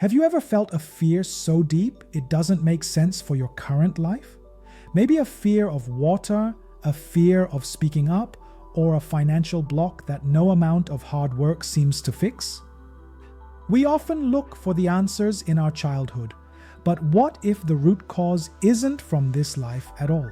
Have you ever felt a fear so deep it doesn't make sense for your current life? Maybe a fear of water, a fear of speaking up, or a financial block that no amount of hard work seems to fix? We often look for the answers in our childhood, but what if the root cause isn't from this life at all?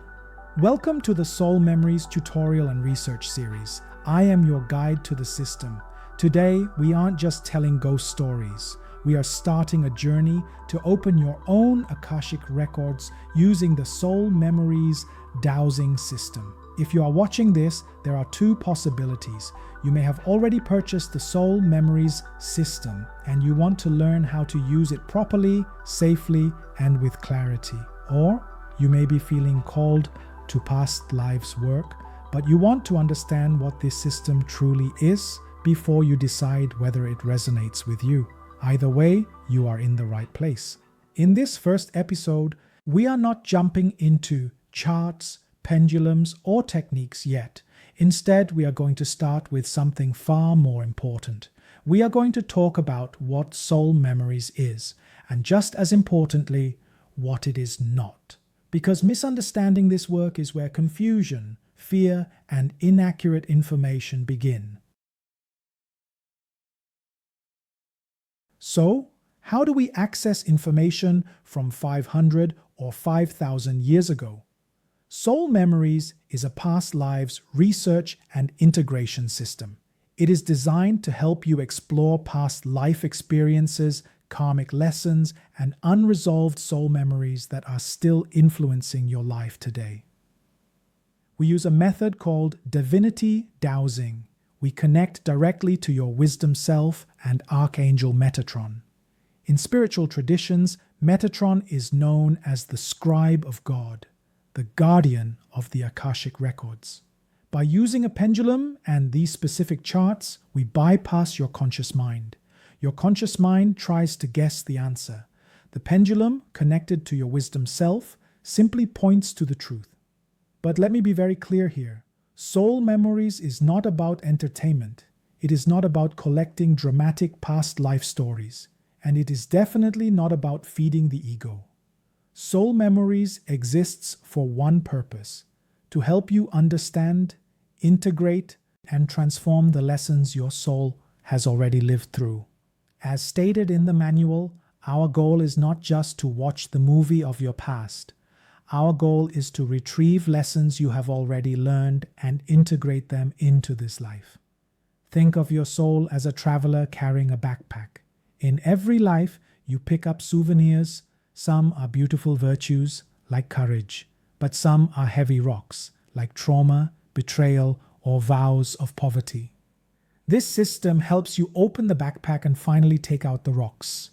Welcome to the Soul Memories tutorial and research series. I am your guide to the system. Today, we aren't just telling ghost stories. We are starting a journey to open your own Akashic records using the Soul Memories Dowsing system. If you are watching this, there are two possibilities. You may have already purchased the Soul Memories system and you want to learn how to use it properly, safely, and with clarity. Or you may be feeling called to past lives' work, but you want to understand what this system truly is before you decide whether it resonates with you. Either way, you are in the right place. In this first episode, we are not jumping into charts, pendulums, or techniques yet. Instead, we are going to start with something far more important. We are going to talk about what soul memories is, and just as importantly, what it is not. Because misunderstanding this work is where confusion, fear, and inaccurate information begin. So, how do we access information from 500 or 5,000 years ago? Soul Memories is a past lives research and integration system. It is designed to help you explore past life experiences, karmic lessons, and unresolved soul memories that are still influencing your life today. We use a method called divinity dowsing. We connect directly to your wisdom self and Archangel Metatron. In spiritual traditions, Metatron is known as the scribe of God, the guardian of the Akashic records. By using a pendulum and these specific charts, we bypass your conscious mind. Your conscious mind tries to guess the answer. The pendulum, connected to your wisdom self, simply points to the truth. But let me be very clear here. Soul Memories is not about entertainment. It is not about collecting dramatic past life stories. And it is definitely not about feeding the ego. Soul Memories exists for one purpose: to help you understand, integrate, and transform the lessons your soul has already lived through. As stated in the manual, our goal is not just to watch the movie of your past. Our goal is to retrieve lessons you have already learned and integrate them into this life. Think of your soul as a traveler carrying a backpack. In every life, you pick up souvenirs. Some are beautiful virtues, like courage, but some are heavy rocks, like trauma, betrayal, or vows of poverty. This system helps you open the backpack and finally take out the rocks.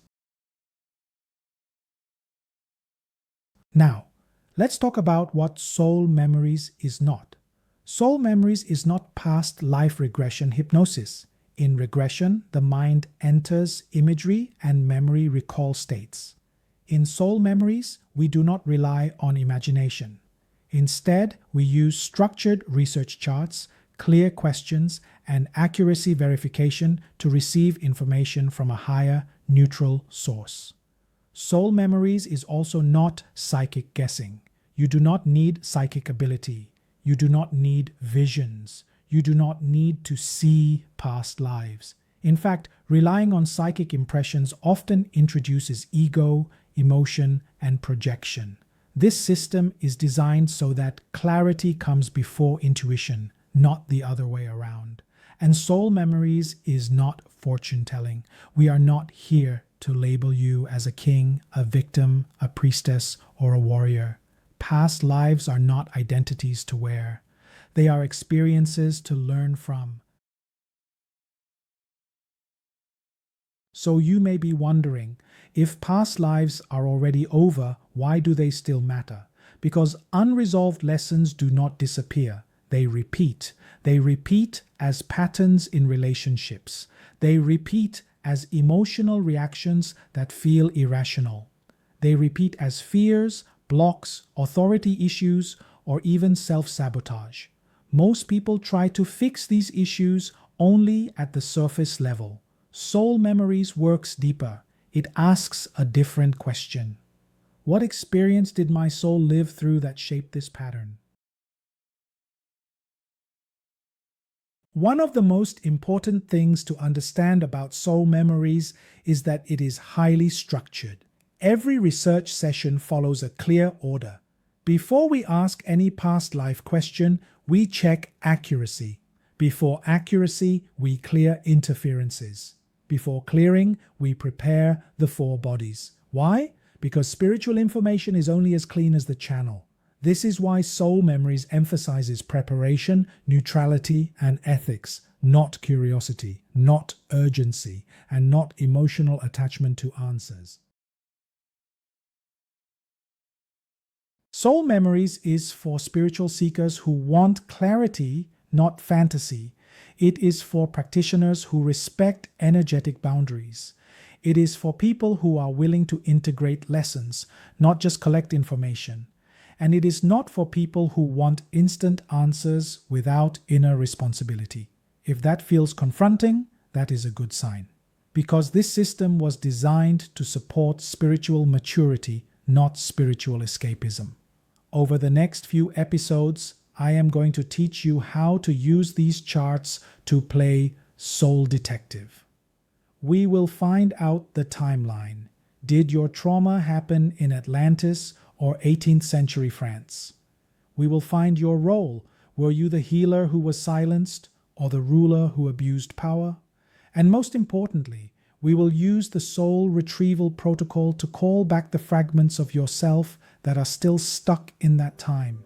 Now, let's talk about what Soul Memories is not. Soul Memories is not past life regression hypnosis. In regression, the mind enters imagery and memory recall states. In Soul Memories, we do not rely on imagination. Instead, we use structured research charts, clear questions, and accuracy verification to receive information from a higher, neutral source. Soul Memories is also not psychic guessing. You do not need psychic ability. You do not need visions. You do not need to see past lives. In fact, relying on psychic impressions often introduces ego, emotion, and projection. This system is designed so that clarity comes before intuition, not the other way around. And Soul Memories is not fortune-telling. We are not here to label you as a king, a victim, a priestess, or a warrior. Past lives are not identities to wear. They are experiences to learn from. So you may be wondering, if past lives are already over, why do they still matter? Because unresolved lessons do not disappear. They repeat. They repeat as patterns in relationships. They repeat as emotional reactions that feel irrational. They repeat as fears, blocks, authority issues, or even self-sabotage. Most people try to fix these issues only at the surface level. Soul Memories works deeper. It asks a different question. What experience did my soul live through that shaped this pattern? One of the most important things to understand about soul memories is that it is highly structured. Every research session follows a clear order. Before we ask any past life question, we check accuracy. Before accuracy, we clear interferences. Before clearing, we prepare the four bodies. Why? Because spiritual information is only as clean as the channel. This is why soul memories emphasizes preparation, neutrality, and ethics, not curiosity, not urgency, and not emotional attachment to answers. Soul memories is for spiritual seekers who want clarity, not fantasy. It is for practitioners who respect energetic boundaries. It is for people who are willing to integrate lessons, not just collect information. And it is not for people who want instant answers without inner responsibility. If that feels confronting, that is a good sign. Because this system was designed to support spiritual maturity, not spiritual escapism. Over the next few episodes, I am going to teach you how to use these charts to play soul detective. We will find out the timeline. Did your trauma happen in Atlantis or 18th century France? We will find your role. Were you the healer who was silenced or the ruler who abused power? And most importantly, we will use the soul retrieval protocol to call back the fragments of yourself that are still stuck in that time.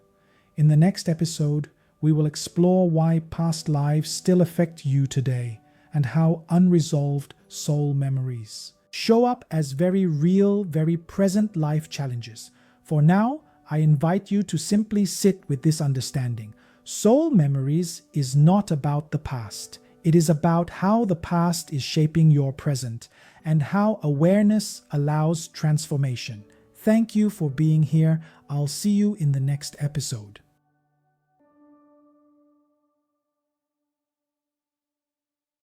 In the next episode, we will explore why past lives still affect you today and how unresolved soul memories show up as very real, very present life challenges. For now, I invite you to simply sit with this understanding. Soul memories is not about the past. It is about how the past is shaping your present and how awareness allows transformation. Thank you for being here. I'll see you in the next episode.